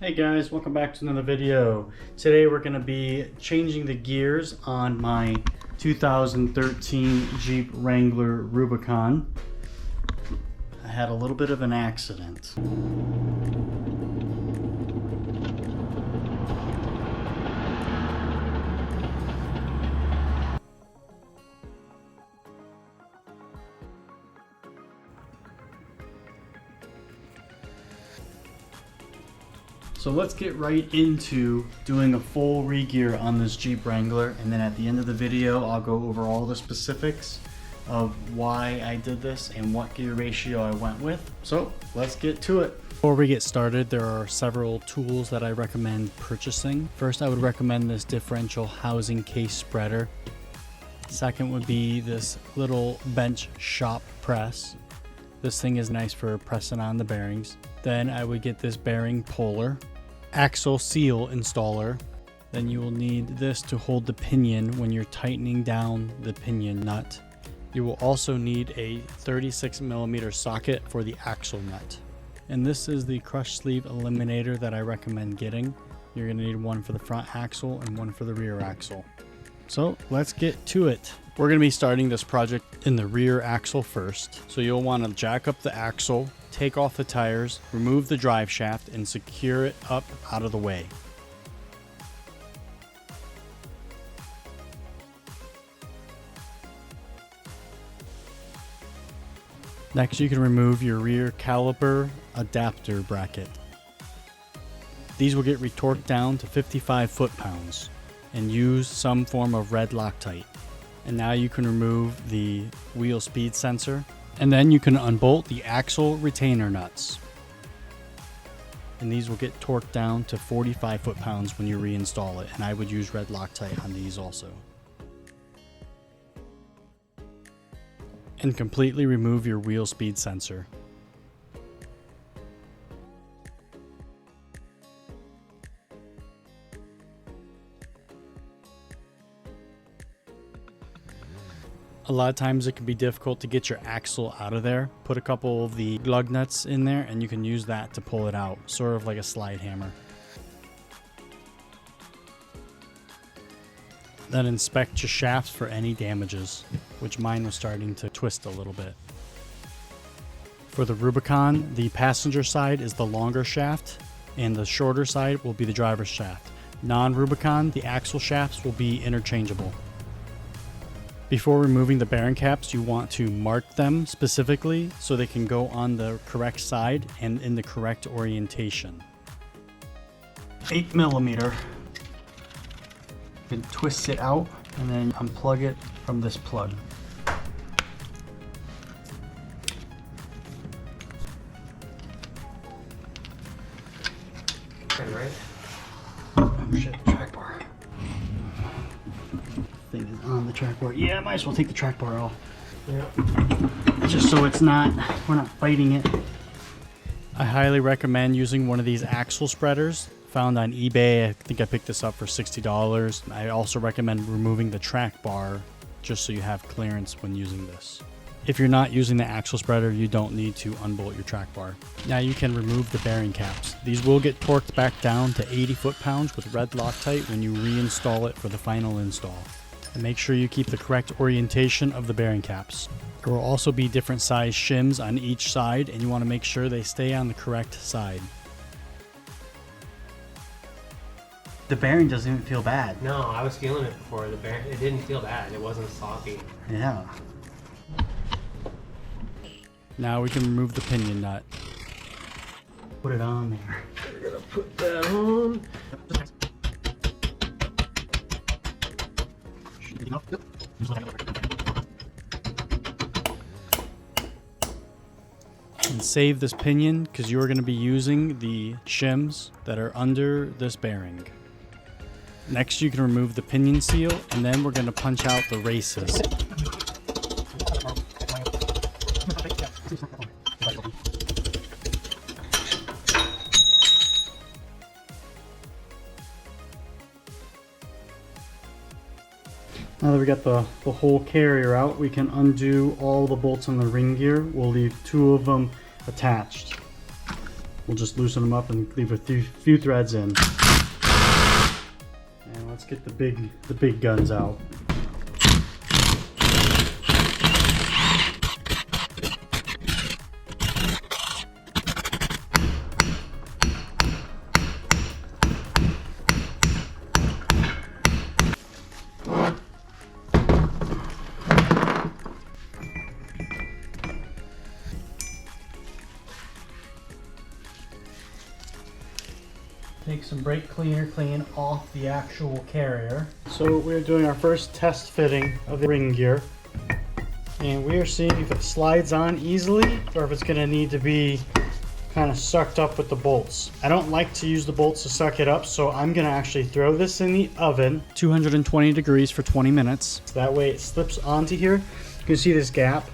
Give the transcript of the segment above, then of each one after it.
Hey guys, welcome back to another video. Today we're going to be changing the gears on my 2013 Jeep Wrangler Rubicon. I had a little bit of an accident. So let's get right into doing a full re-gear on this Jeep Wrangler, and then at the end of the video I'll go over all the specifics of why I did this and what gear ratio I went with. So let's get to it. Before we get started, there are several tools that I recommend purchasing. First, I would recommend this differential housing case spreader. Second would be this little bench shop press. This thing is nice for pressing on the bearings. Then I would get this bearing puller, axle seal installer. Then you will need this to hold the pinion when you're tightening down the pinion nut. You will also need a 36mm socket for the axle nut. And this is the crush sleeve eliminator that I recommend getting. You're going to need one for the front axle and one for the rear axle. So let's get to it. We're going to be starting this project in the rear axle first. So you'll want to jack up the axle, take off the tires, remove the drive shaft, and secure it up out of the way. Next, you can remove your rear caliper adapter bracket. These will get retorqued down to 55 foot-pounds and use some form of red Loctite. And now you can remove the wheel speed sensor, and then you can unbolt the axle retainer nuts. And these will get torqued down to 45 foot-pounds when you reinstall it, and I would use red Loctite on these also. And completely remove your wheel speed sensor. A lot of times it can be difficult to get your axle out of there. Put a couple of the lug nuts in there and you can use that to pull it out, sort of like a slide hammer. Then inspect your shafts for any damages, which mine was starting to twist a little bit. For the Rubicon, the passenger side is the longer shaft and the shorter side will be the driver's shaft. Non-Rubicon, the axle shafts will be interchangeable. Before removing the bearing caps, you want to mark them specifically so they can go on the correct side and in the correct orientation. 8mm. You can twist it out and then unplug it from this plug. Okay, right? Oh shit, track bar. Thing is on the track bar. Yeah, I might as well take the track bar off. Yeah. Just so we're not fighting it. I highly recommend using one of these axle spreaders found on eBay. I think I picked this up for $60. I also recommend removing the track bar just so you have clearance when using this. If you're not using the axle spreader, you don't need to unbolt your track bar. Now you can remove the bearing caps. These will get torqued back down to 80 foot-pounds with red Loctite when you reinstall it for the final install. And make sure you keep the correct orientation of the bearing caps. There will also be different size shims on each side, and you want to make sure they stay on the correct side. The bearing doesn't even feel bad. No, I was feeling it before. It didn't feel bad. It wasn't sloppy. Yeah. Now we can remove the pinion nut. Put it on there. We're gonna put that on. And save this pinion because you're going to be using the shims that are under this bearing. Next, you can remove the pinion seal, and then we're going to punch out the races. Now that we got the whole carrier out, we can undo all the bolts on the ring gear. We'll leave 2 of them attached. We'll just loosen them up and leave a few threads in. And let's get the big guns out. Take some brake cleaner, clean off the actual carrier. So we're doing our first test fitting of the ring gear. And we are seeing if it slides on easily or if it's gonna need to be kind of sucked up with the bolts. I don't like to use the bolts to suck it up, so I'm gonna actually throw this in the oven, 220 degrees for 20 minutes. That way it slips onto here. You can see this gap.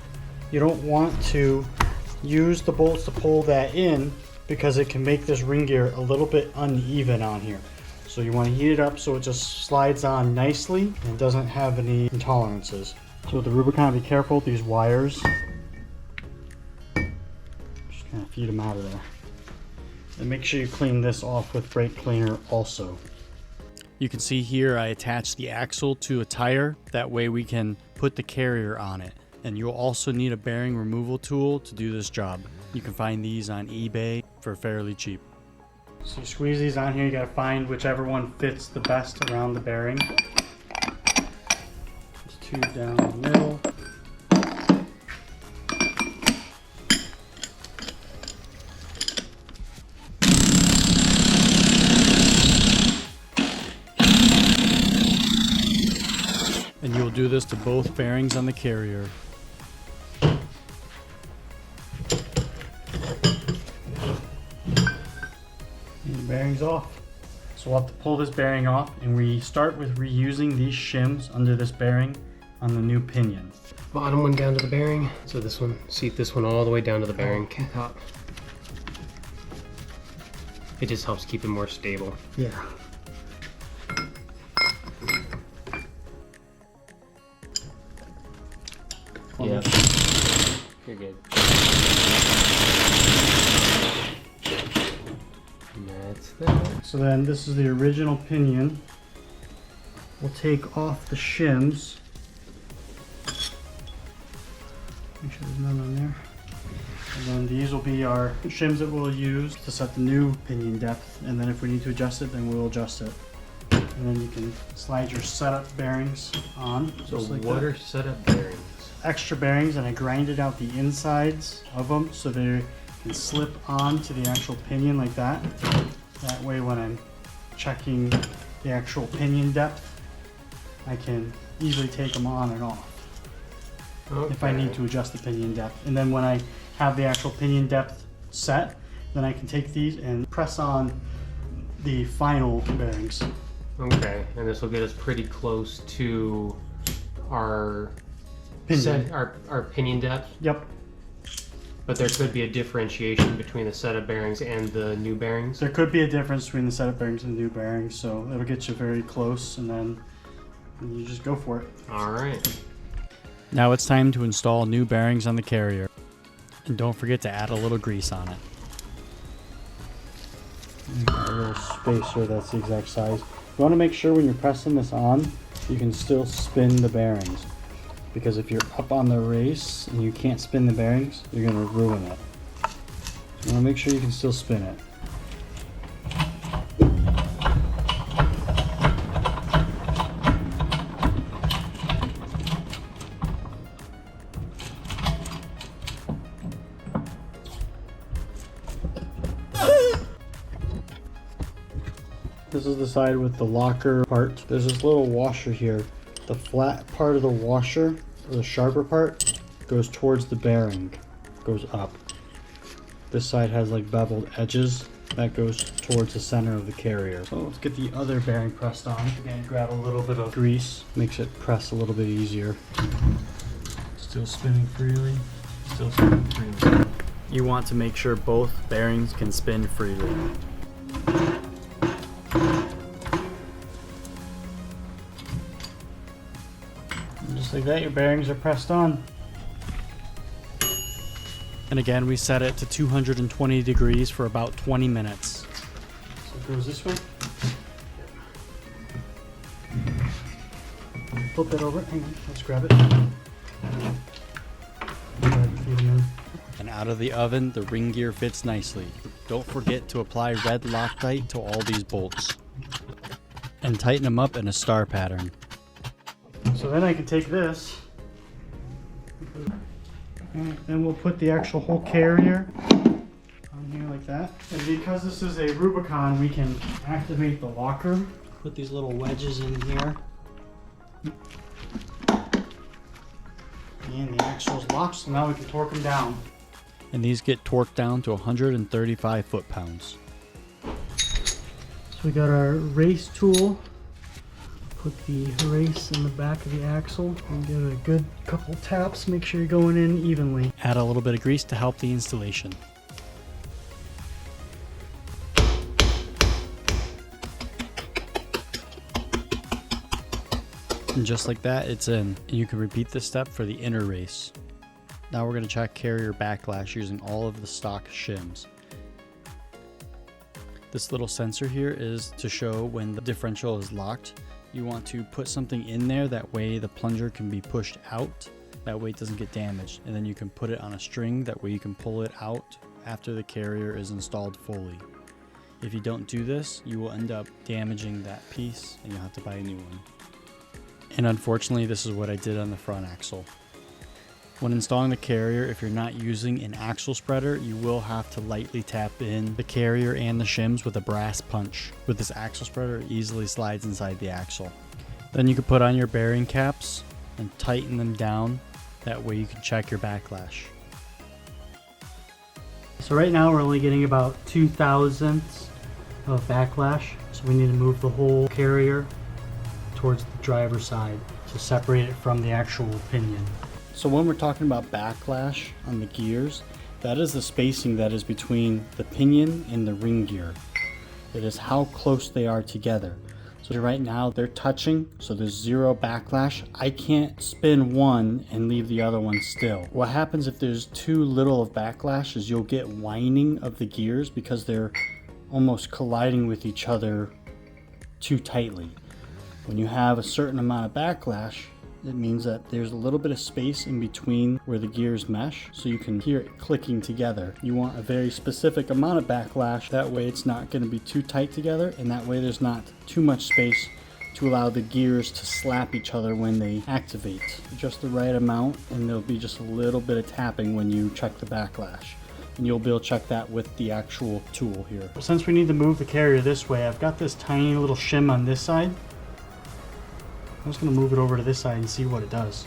You don't want to use the bolts to pull that in because it can make this ring gear a little bit uneven on here. So you want to heat it up so it just slides on nicely and doesn't have any intolerances. So with the Rubicon, be careful with these wires. Just kind of feed them out of there. And make sure you clean this off with brake cleaner also. You can see here I attached the axle to a tire. That way we can put the carrier on it. And you'll also need a bearing removal tool to do this job. You can find these on eBay for fairly cheap. So you squeeze these on here, you gotta find whichever one fits the best around the bearing. Just two down the middle. And you'll do this to both bearings on the carrier. Bearings off. So we'll have to pull this bearing off, and we start with reusing these shims under this bearing on the new pinion. Bottom one down to the bearing. So this one, seat this one all the way down to the bearing top. It just helps keep it more stable. Yeah. Yeah. You're good. That's that. So then this is the original pinion. We'll take off the shims. Make sure there's none on there. And then these will be our shims that we'll use to set the new pinion depth. And then if we need to adjust it, then we'll adjust it. And then you can slide your setup bearings on. So just like what that. are setup bearings? Extra bearings, and I grinded out the insides of them so they can slip on to the actual pinion like that. That way when I'm checking the actual pinion depth, I can easily take them on and off. Okay. If I need to adjust the pinion depth. And then when I have the actual pinion depth set, then I can take these and press on the final bearings. Okay, and this will get us pretty close to our Pinion. our pinion depth. Yep. But there could be a differentiation between the setup bearings and the new bearings. There could be a difference between the setup bearings and the new bearings, so it'll get you very close, and then you just go for it. All right. Now it's time to install new bearings on the carrier. And don't forget to add a little grease on it. A little spacer that's the exact size. You want to make sure when you're pressing this on, you can still spin the bearings. Because if you're up on the race and you can't spin the bearings, you're going to ruin it. So you want to make sure you can still spin it. This is the side with the locker part. There's this little washer here. The flat part of the washer, or the sharper part, goes towards the bearing, goes up. This side has like beveled edges. That goes towards the center of the carrier. So let's get the other bearing pressed on. Again, grab a little bit of grease, makes it press a little bit easier. Still spinning freely, still spinning freely. You want to make sure both bearings can spin freely. And just like that, your bearings are pressed on. And again, we set it to 220 degrees for about 20 minutes. So it goes this way. Flip it over. Hang on, let's grab it. And out of the oven, the ring gear fits nicely. Don't forget to apply red Loctite to all these bolts. And tighten them up in a star pattern. So then I can take this, and then we'll put the actual whole carrier on here like that. And because this is a Rubicon, we can activate the locker. Put these little wedges in here. And the axle's locked, so now we can torque them down. And these get torqued down to 135 foot-pounds. So we got our race tool. Put the race in the back of the axle and give it a good couple taps. Make sure you're going in evenly. Add a little bit of grease to help the installation. And just like that, it's in. And you can repeat this step for the inner race. Now we're going to check carrier backlash using all of the stock shims. This little sensor here is to show when the differential is locked. You want to put something in there, that way the plunger can be pushed out, that way it doesn't get damaged. And then you can put it on a string, that way you can pull it out after the carrier is installed fully. If you don't do this, you will end up damaging that piece and you'll have to buy a new one. And unfortunately, this is what I did on the front axle. When installing the carrier, if you're not using an axle spreader, you will have to lightly tap in the carrier and the shims with a brass punch. With this axle spreader, it easily slides inside the axle. Then you can put on your bearing caps and tighten them down. That way you can check your backlash. So right now we're only getting about 2/1000 of backlash. So we need to move the whole carrier towards the driver's side to separate it from the actual pinion. So when we're talking about backlash on the gears, that is the spacing that is between the pinion and the ring gear. It is how close they are together. So right now they're touching, so there's zero backlash. I can't spin one and leave the other one still. What happens if there's too little of backlash is you'll get whining of the gears because they're almost colliding with each other too tightly. When you have a certain amount of backlash, it means that there's a little bit of space in between where the gears mesh, so you can hear it clicking together. You want a very specific amount of backlash, that way it's not going to be too tight together, and that way there's not too much space to allow the gears to slap each other when they activate. Just the right amount, and there'll be just a little bit of tapping when you check the backlash. And you'll be able to check that with the actual tool here. Since we need to move the carrier this way, I've got this tiny little shim on this side. I'm just going to move it over to this side and see what it does.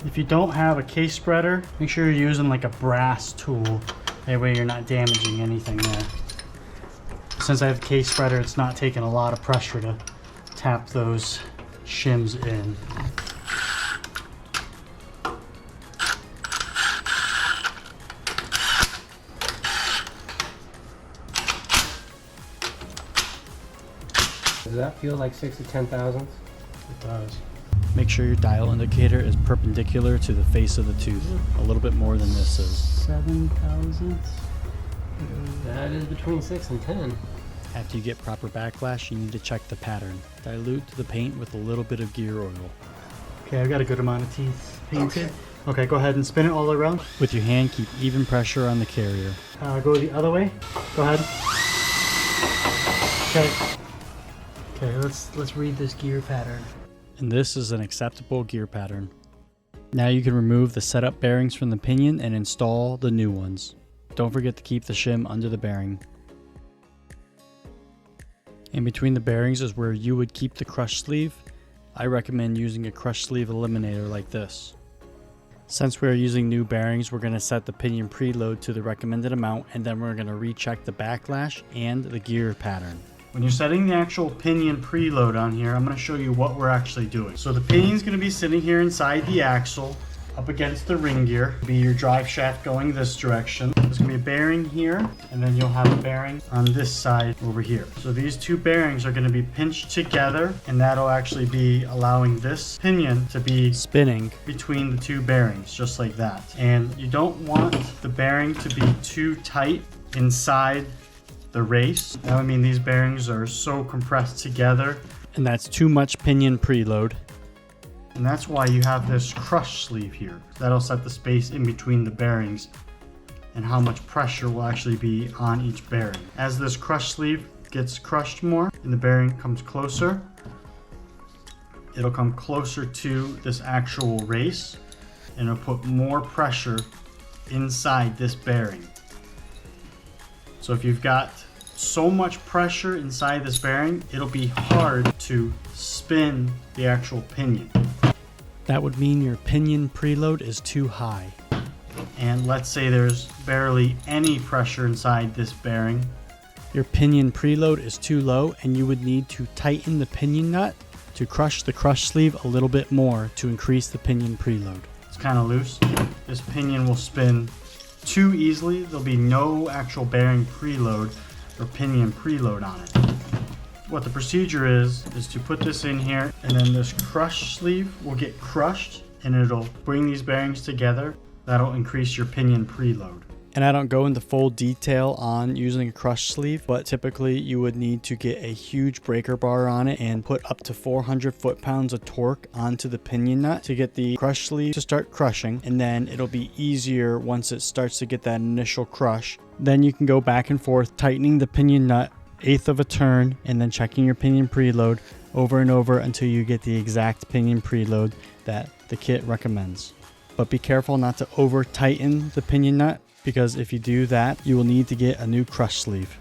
If you don't have a case spreader, make sure you're using like a brass tool. That way you're not damaging anything there. Since I have a case spreader, it's not taking a lot of pressure to tap those shims in. Does that feel like 6 to 10 thousandths? It does. Make sure your dial indicator is perpendicular to the face of the tooth. A little bit more than this is. 7 thousandths? That is between 6 and 10. After you get proper backlash, you need to check the pattern. Dilute the paint with a little bit of gear oil. Okay, I've got a good amount of teeth painted. Okay, go ahead and spin it all the way around. With your hand, keep even pressure on the carrier. Go the other way. Go ahead. Okay. Okay, let's read this gear pattern. And this is an acceptable gear pattern. Now you can remove the setup bearings from the pinion and install the new ones. Don't forget to keep the shim under the bearing. In between the bearings is where you would keep the crush sleeve. I recommend using a crush sleeve eliminator like this. Since we're using new bearings, we're going to set the pinion preload to the recommended amount, and then we're going to recheck the backlash and the gear pattern. When you're setting the actual pinion preload on here, I'm going to show you what we're actually doing. So the pinion's going to be sitting here inside the axle, up against the ring gear. Be your drive shaft going this direction. There's gonna be a bearing here, and then you'll have a bearing on this side over here. So these two bearings are gonna be pinched together, and that'll actually be allowing this pinion to be spinning between the two bearings, just like that. And you don't want the bearing to be too tight inside the race. That would mean these bearings are so compressed together, and that's too much pinion preload. and that's why you have this crush sleeve here. That'll set the space in between the bearings and how much pressure will actually be on each bearing. As this crush sleeve gets crushed more and the bearing comes closer, it'll come closer to this actual race, and it'll put more pressure inside this bearing. So if you've got so much pressure inside this bearing, it'll be hard to spin the actual pinion. That would mean your pinion preload is too high. And let's say there's barely any pressure inside this bearing. Your pinion preload is too low, and you would need to tighten the pinion nut to crush the crush sleeve a little bit more to increase the pinion preload. It's kind of loose. This pinion will spin too easily. There'll be no actual bearing preload or pinion preload on it. What the procedure is to put this in here, and then this crush sleeve will get crushed, and it'll bring these bearings together. That'll increase your pinion preload. And I don't go into full detail on using a crush sleeve, but typically you would need to get a huge breaker bar on it and put up to 400 foot-pounds of torque onto the pinion nut to get the crush sleeve to start crushing, and then it'll be easier once it starts to get that initial crush. Then you can go back and forth tightening the pinion nut 1/8 of a turn, and then checking your pinion preload over and over until you get the exact pinion preload that the kit recommends. But be careful not to over tighten the pinion nut, because if you do that, you will need to get a new crush sleeve.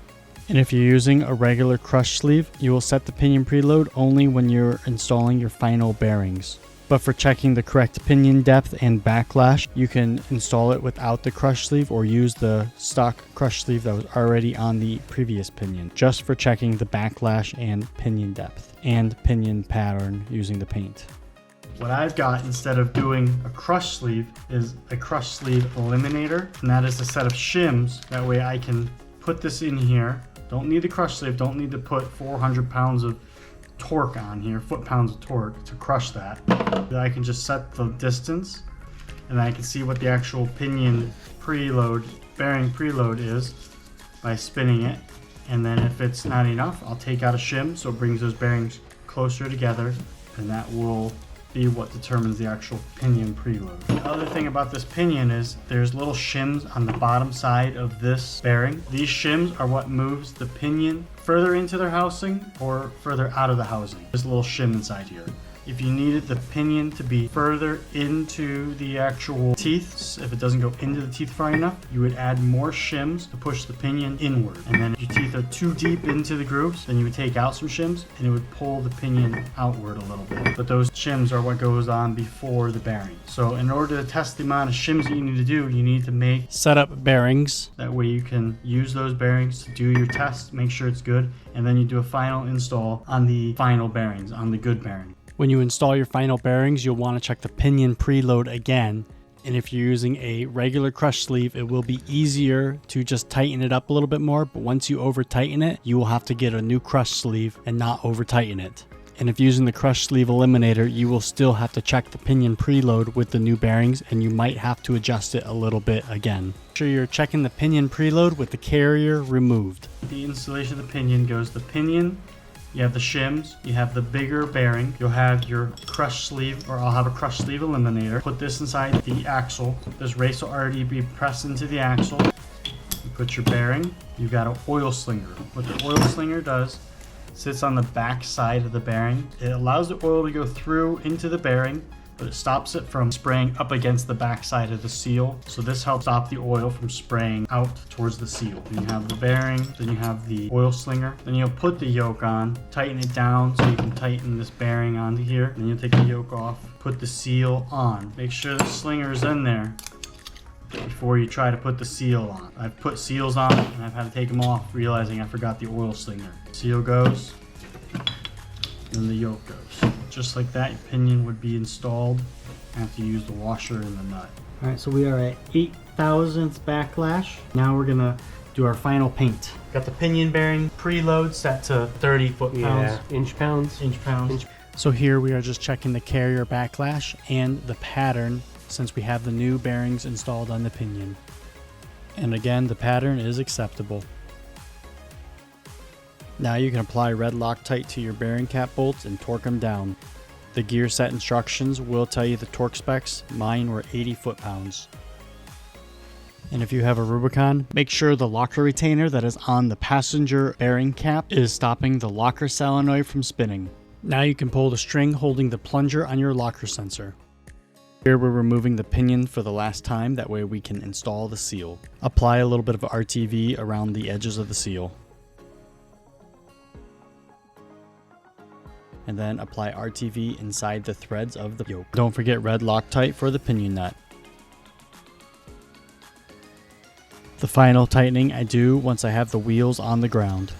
And if you're using a regular crush sleeve, you will set the pinion preload only when you're installing your final bearings. But for checking the correct pinion depth and backlash, you can install it without the crush sleeve or use the stock crush sleeve that was already on the previous pinion, just for checking the backlash and pinion depth and pinion pattern using the paint. What I've got instead of doing a crush sleeve is a crush sleeve eliminator, and that is a set of shims. That way I can put this in here. Don't need the crush sleeve, don't need to put 400 pounds of torque on here, foot-pounds of torque to crush that. I can just set the distance, and I can see what the actual pinion preload, bearing preload is by spinning it. And then if it's not enough, I'll take out a shim so it brings those bearings closer together, and that will be what determines the actual pinion preload. The other thing about this pinion is there's little shims on the bottom side of this bearing. These shims are what moves the pinion further into their housing or further out of the housing. There's a little shim inside here. If you needed the pinion to be further into the actual teeth, if it doesn't go into the teeth far enough, you would add more shims to push the pinion inward. And then if your teeth are too deep into the grooves, then you would take out some shims and it would pull the pinion outward a little bit. But those shims are what goes on before the bearing. So in order to test the amount of shims that you need to do, you need to make Setup bearings. that way you can use those bearings to do your test, make sure it's good, and then you do a final install on the final bearings, on the good bearing. When you install your final bearings, you'll want to check the pinion preload again. And if you're using a regular crush sleeve, it will be easier to just tighten it up a little bit more. But once you over tighten it, you will have to get a new crush sleeve and not over tighten it. And if using the crush sleeve eliminator, you will still have to check the pinion preload with the new bearings, and you might have to adjust it a little bit again. Make sure you're checking the pinion preload with the carrier removed. The installation of the pinion goes the pinion, you have the shims, you have the bigger bearing, you'll have your crush sleeve, or I'll have a crush sleeve eliminator. Put this inside the axle. This race will already be pressed into the axle. You put your bearing, you've got an oil slinger. What the oil slinger does, sits on the back side of the bearing. It allows the oil to go through into the bearing, but it stops it from spraying up against the back side of the seal. So this helps stop the oil from spraying out towards the seal. Then you have the bearing, then you have the oil slinger. Then you'll put the yoke on, tighten it down so you can tighten this bearing onto here. Then you'll take the yoke off, put the seal on. Make sure the slinger is in there before you try to put the seal on. I've put seals on and I've had to take them off, realizing I forgot the oil slinger. Seal goes, then the yoke goes. Just like that, your pinion would be installed after you use the washer and the nut. Alright, so we are at 8 1/1000th backlash. Now we're gonna do our final paint. Got the pinion bearing preload set to 30 foot-pounds. Yeah, inch pounds. Inch pounds. So here we are just checking the carrier backlash and the pattern since we have the new bearings installed on the pinion. And again, the pattern is acceptable. Now you can apply red Loctite to your bearing cap bolts and torque them down. The gear set instructions will tell you the torque specs. Mine were 80 foot-pounds. And if you have a Rubicon, make sure the locker retainer that is on the passenger bearing cap is stopping the locker solenoid from spinning. Now you can pull the string holding the plunger on your locker sensor. Here we're removing the pinion for the last time, that way we can install the seal. Apply a little bit of RTV around the edges of the seal. And then apply RTV inside the threads of the yoke. Don't forget red Loctite for the pinion nut. The final tightening I do once I have the wheels on the ground.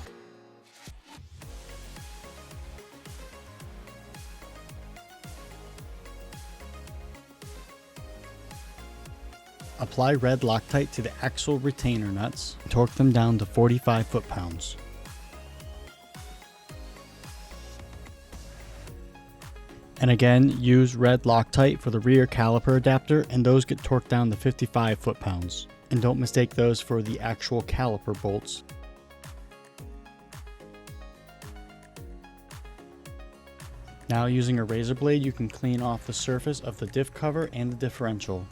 Apply red Loctite to the axle retainer nuts. Torque them down to 45 foot-pounds. And again, use red Loctite for the rear caliper adapter, and those get torqued down to 55 foot-pounds. And don't mistake those for the actual caliper bolts. Now using a razor blade, you can clean off the surface of the diff cover and the differential.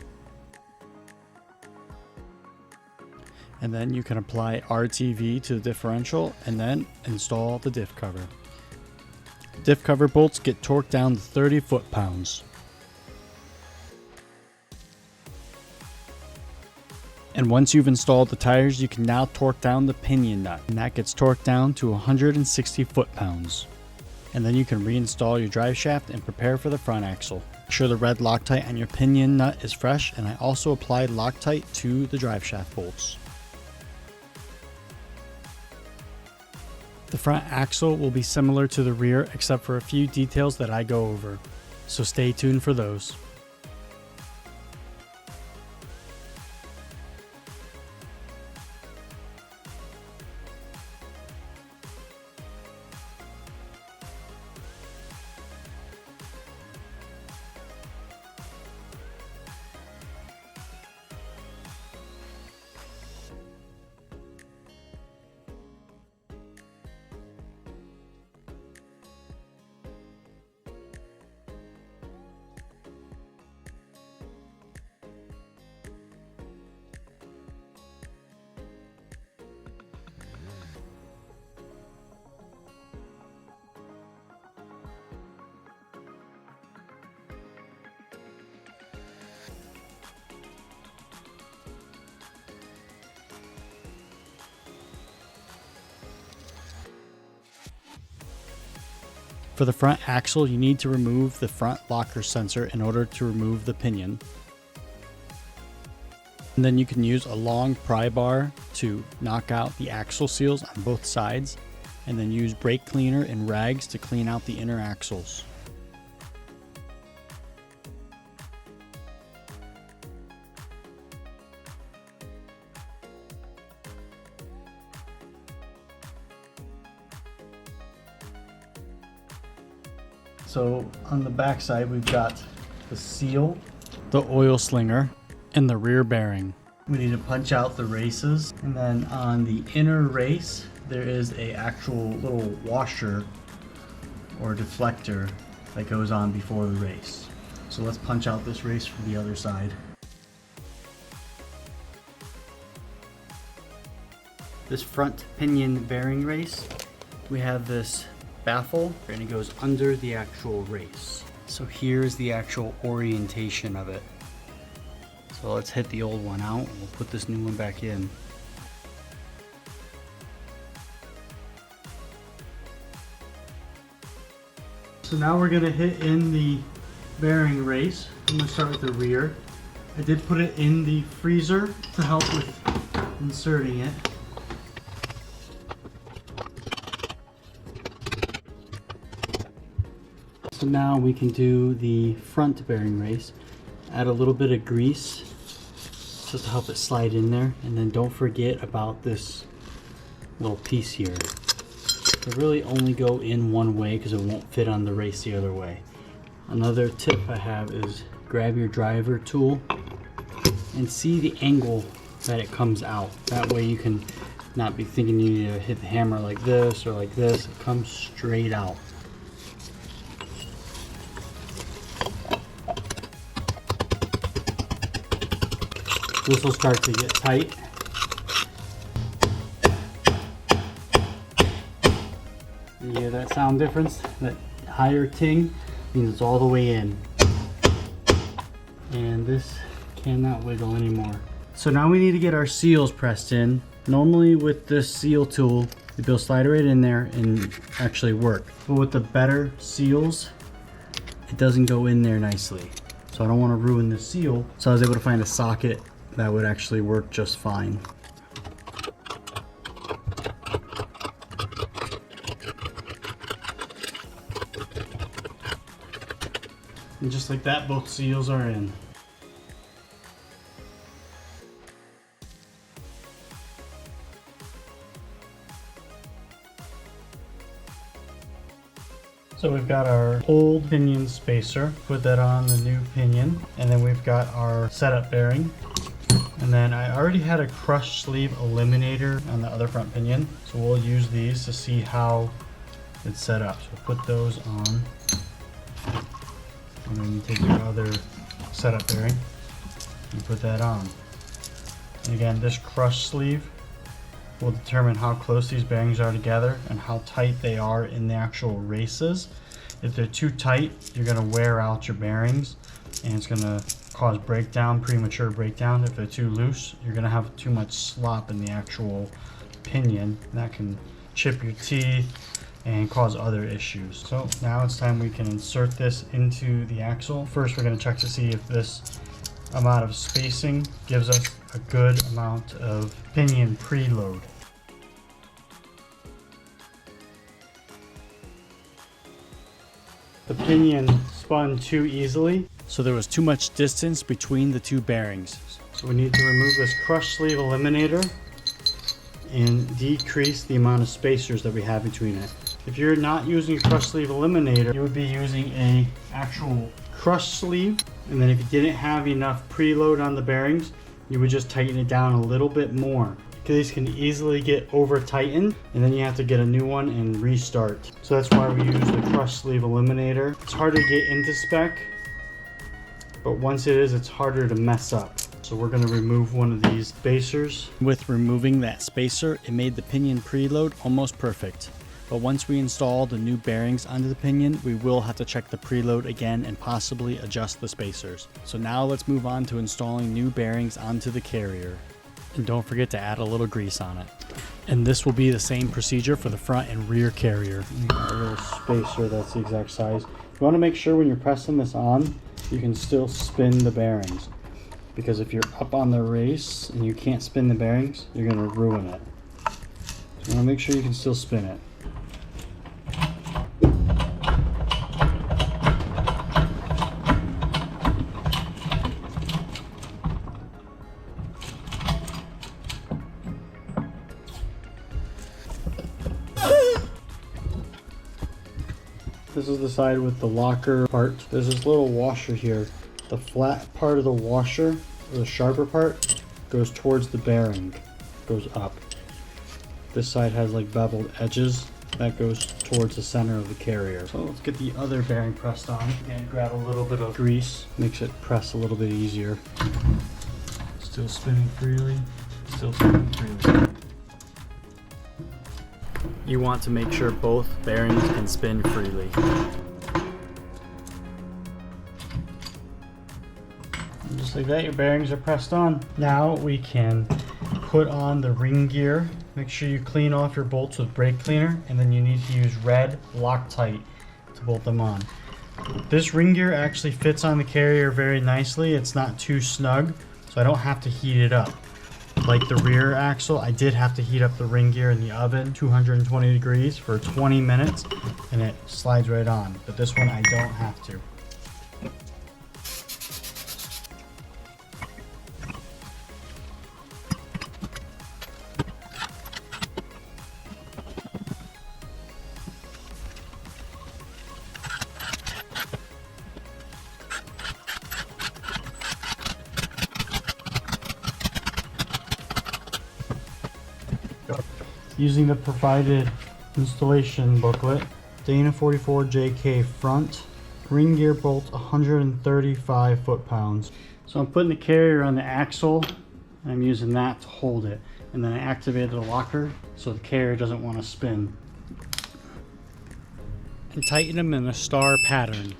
And then you can apply RTV to the differential and then install the diff cover. Diff cover bolts get torqued down to 30 foot-pounds. And once you've installed the tires, you can now torque down the pinion nut, and that gets torqued down to 160 foot-pounds. And then you can reinstall your drive shaft and prepare for the front axle. Make sure the red Loctite on your pinion nut is fresh, and I also applied Loctite to the drive shaft bolts. The front axle will be similar to the rear except for a few details that I go over, so stay tuned for those. For the front axle, you need to remove the front locker sensor in order to remove the pinion. And then you can use a long pry bar to knock out the axle seals on both sides, and then use brake cleaner and rags to clean out the inner axles. So on the back side, we've got the seal, the oil slinger, and the rear bearing. We need to punch out the races, and then on the inner race there is a actual little washer or deflector that goes on before the race. So let's punch out this race from the other side. This front pinion bearing race, we have this baffle and it goes under the actual race. So here's the actual orientation of it. So let's hit the old one out and we'll put this new one back in. So now we're gonna hit in the bearing race. I'm gonna start with the rear. I did put it in the freezer to help with inserting it. So now we can do the front bearing race. Add a little bit of grease just to help it slide in there. And then don't forget about this little piece here. They really only go in one way because it won't fit on the race the other way. Another tip I have is grab your driver tool and see the angle that it comes out. That way you can not be thinking you need to hit the hammer like this or like this. It comes straight out. This will start to get tight. You hear that sound difference? That higher ting means it's all the way in. And this cannot wiggle anymore. So now we need to get our seals pressed in. Normally with this seal tool, you'll be able to slide it right in there and actually work. But with the better seals, it doesn't go in there nicely. So I don't want to ruin the seal. So I was able to find a socket that would actually work just fine. And just like that, both seals are in. So we've got our old pinion spacer, put that on the new pinion, and then we've got our setup bearing. And then I already had a crush sleeve eliminator on the other front pinion, so we'll use these to see how it's set up. So put those on, and then you take your other setup bearing and put that on. And again, this crush sleeve will determine how close these bearings are together and how tight they are in the actual races. If they're too tight, you're going to wear out your bearings and it's going to cause breakdown, premature breakdown. If they're too loose, you're going to have too much slop in the actual pinion. That can chip your teeth and cause other issues. So now it's time we can insert this into the axle. First, we're going to check to see if this amount of spacing gives us a good amount of pinion preload. The pinion spun too easily, so there was too much distance between the two bearings. So we need to remove this crush sleeve eliminator and decrease the amount of spacers that we have between it. If you're not using a crush sleeve eliminator, you would be using a actual crush sleeve, and then if you didn't have enough preload on the bearings, you would just tighten it down a little bit more. These can easily get over tightened, and then you have to get a new one and restart. So that's why we use the crush sleeve eliminator. It's harder to get into spec, but once it is, it's harder to mess up. So we're going to remove one of these spacers. With removing that spacer, it made the pinion preload almost perfect. But once we install the new bearings onto the pinion, we will have to check the preload again and possibly adjust the spacers. So now let's move on to installing new bearings onto the carrier. And don't forget to add a little grease on it. And this will be the same procedure for the front and rear carrier. A little spacer that's the exact size. You want to make sure when you're pressing this on, you can still spin the bearings. Because if you're up on the race and you can't spin the bearings, you're going to ruin it. So you want to make sure you can still spin it. This is the side with the locker part. There's this little washer here. The flat part of the washer, or the sharper part, goes towards the bearing, goes up. This side has like beveled edges. That goes towards the center of the carrier. So let's get the other bearing pressed on. Again, grab a little bit of grease. Makes it press a little bit easier. Still spinning freely. Still spinning freely. You want to make sure both bearings can spin freely. And just like that, your bearings are pressed on. Now we can put on the ring gear. Make sure you clean off your bolts with brake cleaner, and then you need to use red Loctite to bolt them on. This ring gear actually fits on the carrier very nicely. It's not too snug, so I don't have to heat it up. Like the rear axle, I did have to heat up the ring gear in the oven, 220 degrees for 20 minutes, and it slides right on. But this one, I don't have to. using the provided installation booklet. Dana 44 JK front, ring gear bolt 135 foot-pounds. So I'm putting the carrier on the axle, and I'm using that to hold it. And then I activated the locker so the carrier doesn't want to spin. And tighten them in a star pattern.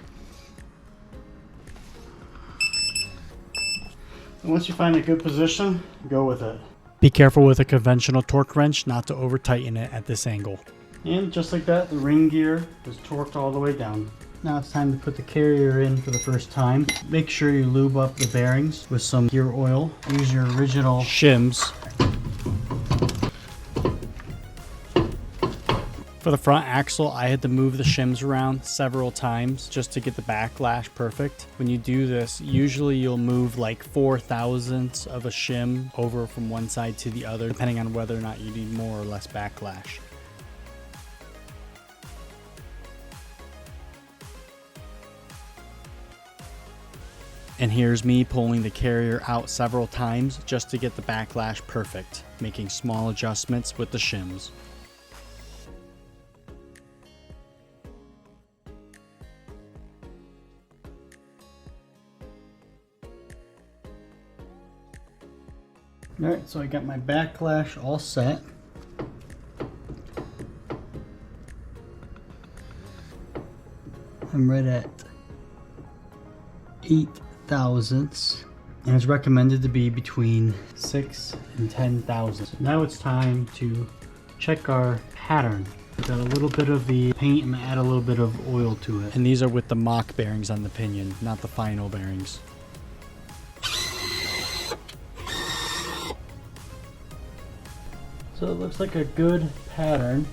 And once you find a good position, go with it. Be careful with a conventional torque wrench not to over tighten it at this angle. And just like that, the ring gear is torqued all the way down. Now it's time to put the carrier in for the first time. Make sure you lube up the bearings with some gear oil. Use your original Shims. For the front axle, I had to move the shims around several times just to get the backlash perfect. When you do this, usually you'll move like 4/1000ths of a shim over from one side to the other, depending on whether or not you need more or less backlash. And here's me pulling the carrier out several times just to get the backlash perfect, making small adjustments with the shims. Alright, so I got my backlash all set. I'm right at 8/1000ths, and it's recommended to be between 6 and 10,000. So now it's time to check our pattern. We've got a little bit of the paint and add a little bit of oil to it. And these are with the mock bearings on the pinion, not the final bearings. So it looks like a good pattern.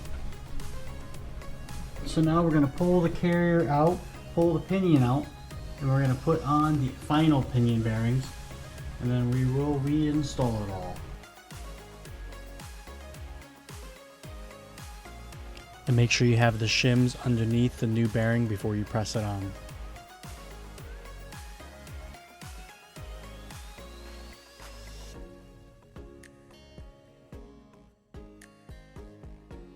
So now we're going to pull the carrier out, pull the pinion out, and we're going to put on the final pinion bearings, and then we will reinstall it all. And make sure you have the shims underneath the new bearing before you press it on.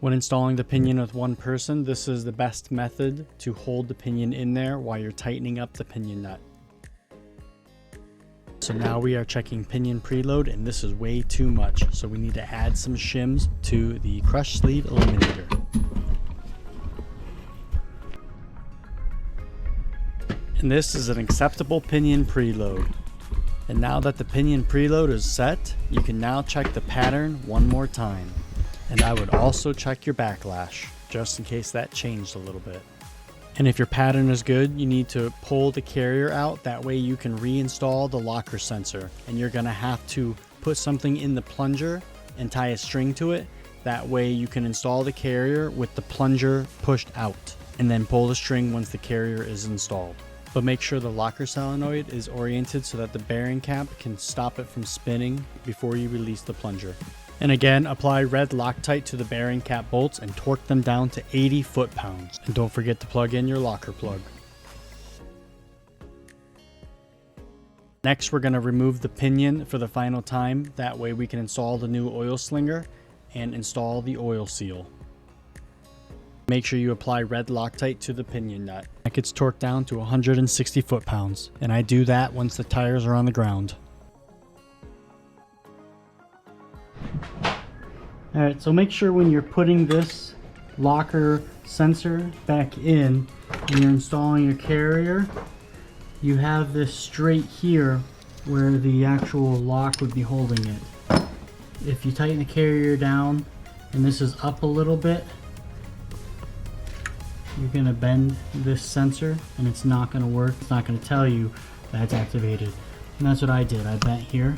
When installing the pinion with one person, this is the best method to hold the pinion in there while you're tightening up the pinion nut. So now we are checking pinion preload, and this is way too much, so we need to add some shims to the crush sleeve eliminator. And this is an acceptable pinion preload. And now that the pinion preload is set, you can now check the pattern one more time. And I would also check your backlash, just in case that changed a little bit. And if your pattern is good, you need to pull the carrier out. That way you can reinstall the locker sensor. And you're gonna have to put something in the plunger and tie a string to it. That way you can install the carrier with the plunger pushed out. And then pull the string once the carrier is installed. But make sure the locker solenoid is oriented so that the bearing cap can stop it from spinning before you release the plunger. And again, apply red Loctite to the bearing cap bolts and torque them down to 80 foot-pounds. And don't forget to plug in your locker plug. Next, we're going to remove the pinion for the final time. That way we can install the new oil slinger and install the oil seal. Make sure you apply red Loctite to the pinion nut. That gets torqued down to 160 foot-pounds. And I do that once the tires are on the ground. Alright, so make sure when you're putting this locker sensor back in and you're installing your carrier, you have this straight here where the actual lock would be holding it. If you tighten the carrier down and this is up a little bit, you're going to bend this sensor and it's not going to work. It's not going to tell you that it's activated. And that's what I did. I bent here.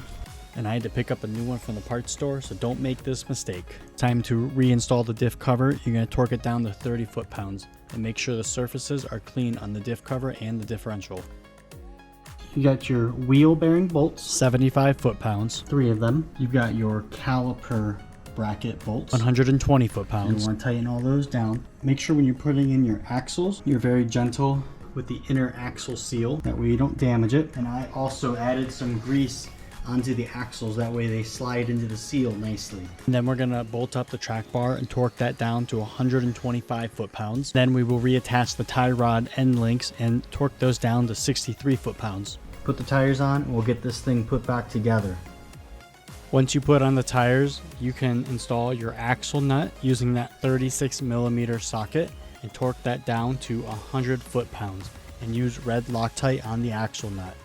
And I had to pick up a new one from the parts store, so don't make this mistake. Time to reinstall the diff cover. You're going to torque it down to 30 foot-pounds and make sure the surfaces are clean on the diff cover and the differential. You got your wheel bearing bolts, 75 foot-pounds. 3 of them. You've got your caliper bracket bolts, 120 and foot-pounds. you want to tighten all those down. Make sure when you're putting in your axles, you're very gentle with the inner axle seal. That way you don't damage it. And I also added some grease onto the axles. That way they slide into the seal nicely. And then we're gonna bolt up the track bar and torque that down to 125 foot-pounds. Then we will reattach the tie rod end links and torque those down to 63 foot-pounds. Put the tires on and we'll get this thing put back together. Once you put on the tires, you can install your axle nut using that 36mm socket and torque that down to 100 foot-pounds and use red Loctite on the axle nut.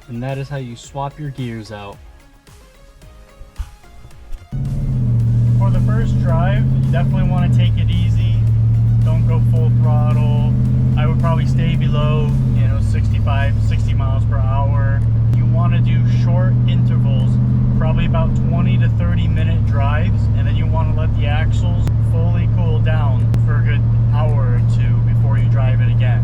And that is how you swap your gears out. For the first drive, you definitely want to take it easy. Don't go full throttle. I would probably stay below, 65, 60 miles per hour. You want to do short intervals, probably about 20 to 30 minute drives, and then you want to let the axles fully cool down for a good hour or two before you drive it again.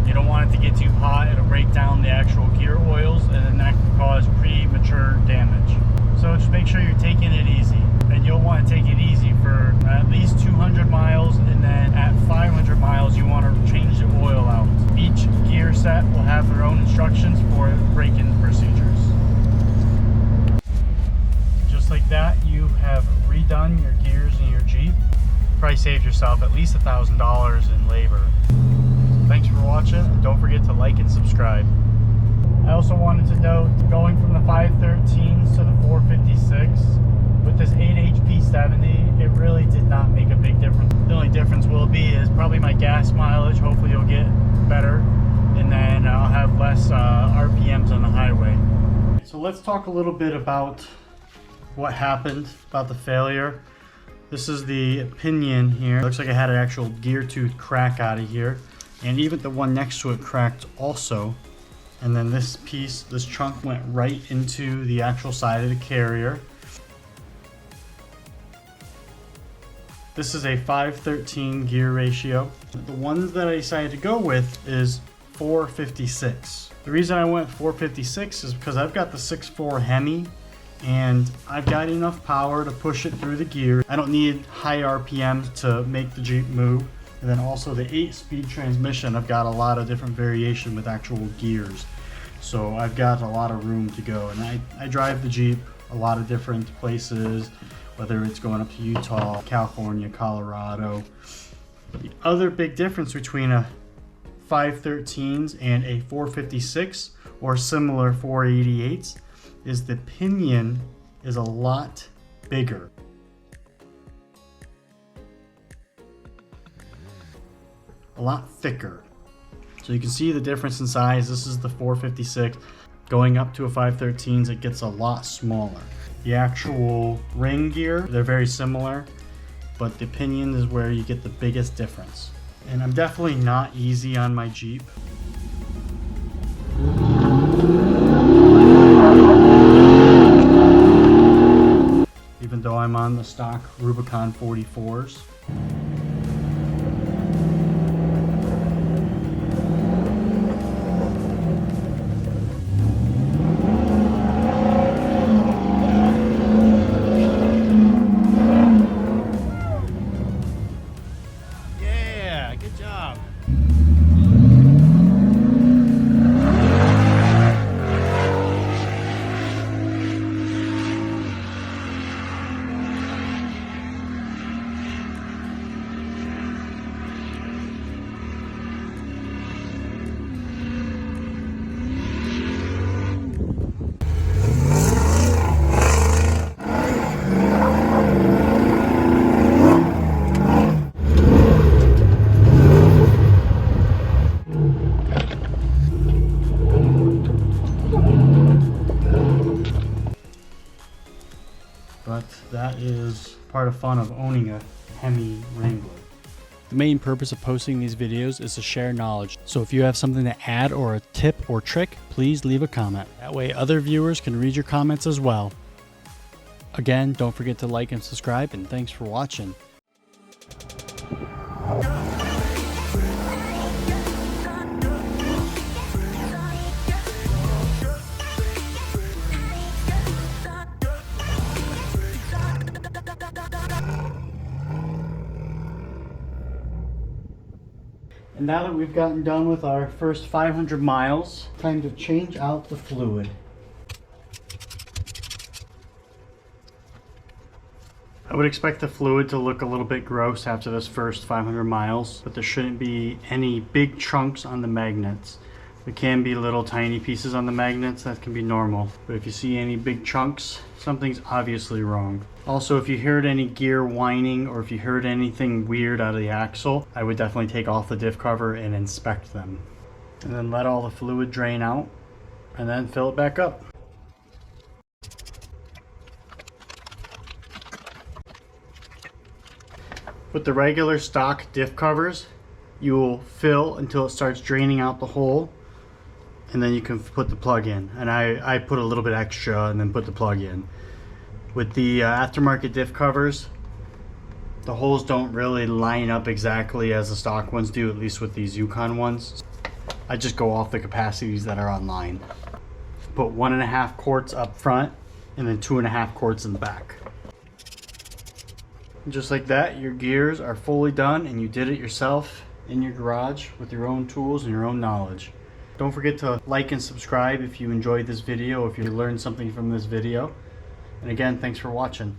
You don't want it to get too hot, it'll break down the actual gear oils, and then that can cause premature damage. So just make sure you're taking it easy, and you'll want to take it easy for at least 200 miles, and then at 500 miles you want to change the oil out. Each gear set will have their own instructions for braking procedures. Just like that, you have redone your gears in your Jeep. Probably saved yourself at least $1,000 in labor. So thanks for watching, and don't forget to like and subscribe. I also wanted to note, going from the 513s to the 456, with this 8HP70, it really did not make a big difference. The only difference will be is probably my gas mileage. Hopefully you'll get better, and then I'll have less RPMs on the highway. So let's talk a little bit about what happened, about the failure. This is the pinion here. It looks like it had an actual gear tooth crack out of here, and even the one next to it cracked also. And then this piece, this trunk went right into the actual side of the carrier. This is a 513 gear ratio. The ones that I decided to go with is 456. The reason I went 456 is because I've got the 6.4 Hemi, and I've got enough power to push it through the gear. I don't need high RPMs to make the Jeep move. And then also the 8-speed transmission, I've got a lot of different variation with actual gears. So I've got a lot of room to go. And I drive the Jeep a lot of different places, whether it's going up to Utah, California, Colorado. The other big difference between a 513s and a 456 or similar 488s is the pinion is a lot bigger. A lot thicker. So you can see the difference in size. This is the 456. Going up to a 513s, it gets a lot smaller. The actual ring gear, they're very similar, but the pinion is where you get the biggest difference. And I'm definitely not easy on my Jeep. Even though I'm on the stock Rubicon 44s. But that is part of fun of owning a Hemi Wrangler. The main purpose of posting these videos is to share knowledge. So if you have something to add or a tip or trick, please leave a comment. That way other viewers can read your comments as well. Again, don't forget to like and subscribe, and thanks for watching. And now that we've gotten done with our first 500 miles, time to change out the fluid. I would expect the fluid to look a little bit gross after this first 500 miles, but there shouldn't be any big chunks on the magnets. There can be little tiny pieces on the magnets, that can be normal. But if you see any big chunks, something's obviously wrong. Also, if you heard any gear whining or if you heard anything weird out of the axle, I would definitely take off the diff cover and inspect them. And then let all the fluid drain out and then fill it back up. With the regular stock diff covers, you will fill until it starts draining out the hole, and then you can put the plug in. And I put a little bit extra and then put the plug in. With the aftermarket diff covers, the holes don't really line up exactly as the stock ones do, at least with these Yukon ones. I just go off the capacities that are online. Put 1.5 quarts up front and then 2.5 quarts in the back. Just like that, your gears are fully done and you did it yourself in your garage with your own tools and your own knowledge. Don't forget to like and subscribe if you enjoyed this video, if you learned something from this video. And again, thanks for watching.